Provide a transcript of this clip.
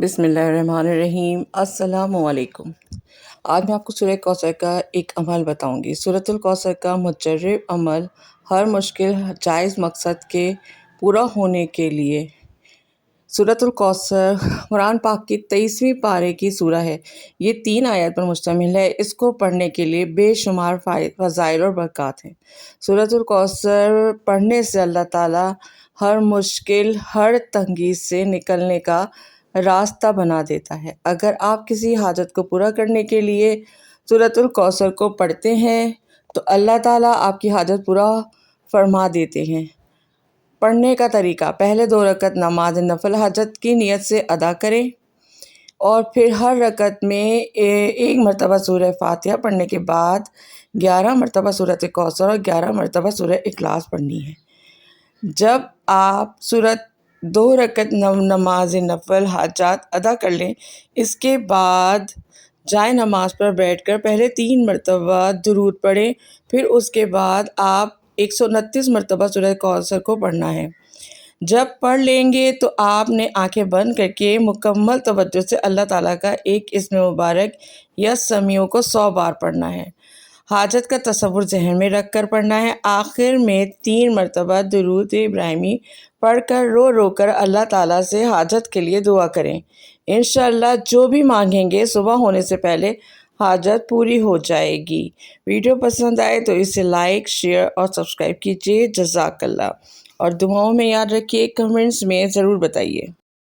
بسم اللہ الرحمن الرحیم۔ السلام علیکم۔ آج میں آپ کو سورہ کوثر کا ایک عمل بتاؤں گی۔ سورۃ الکوثر کا مجرب عمل ہر مشکل جائز مقصد کے پورا ہونے کے لیے۔ سورۃ الکوثر قرآن پاک کی 23ویں پارے کی سورہ ہے۔ یہ 3 آیات پر مشتمل ہے۔ اس کو پڑھنے کے لیے بے شمار فضائل اور برکات ہیں۔ سورۃ الکوثر پڑھنے سے اللہ تعالیٰ ہر مشکل، ہر تنگی سے نکلنے کا راستہ بنا دیتا ہے۔ اگر آپ کسی حاجت کو پورا کرنے کے لیے سورۃ الکوثر کو پڑھتے ہیں تو اللہ تعالیٰ آپ کی حاجت پورا فرما دیتے ہیں۔ پڑھنے کا طریقہ: پہلے 2 رکعت نماز نفل حاجت کی نیت سے ادا کریں اور پھر ہر رکعت میں 1 مرتبہ سورہ فاتحہ پڑھنے کے بعد 11 مرتبہ سورۃ کوثر اور 11 مرتبہ سورہ اخلاص پڑھنی ہے۔ جب آپ 2 رکعت نماز نفل حاجات ادا کر لیں، اس کے بعد جائے نماز پر بیٹھ کر پہلے 3 مرتبہ درود پڑھیں، پھر اس کے بعد آپ 129 مرتبہ سورہ کوثر کو پڑھنا ہے۔ جب پڑھ لیں گے تو آپ نے آنکھیں بند کر کے مکمل توجہ سے اللہ تعالیٰ کا ایک اسم مبارک یا سمیع کو 100 بار پڑھنا ہے۔ حاجت کا تصور ذہن میں رکھ کر پڑھنا ہے۔ آخر میں 3 مرتبہ درود ابراہیمی پڑھ کر رو رو کر اللہ تعالیٰ سے حاجت کے لیے دعا کریں۔ انشاءاللہ جو بھی مانگیں گے صبح ہونے سے پہلے حاجت پوری ہو جائے گی۔ ویڈیو پسند آئے تو اسے لائک، شیئر اور سبسکرائب کیجیے۔ جزاک اللہ۔ اور دعاؤں میں یاد رکھیے، کمنٹس میں ضرور بتائیے۔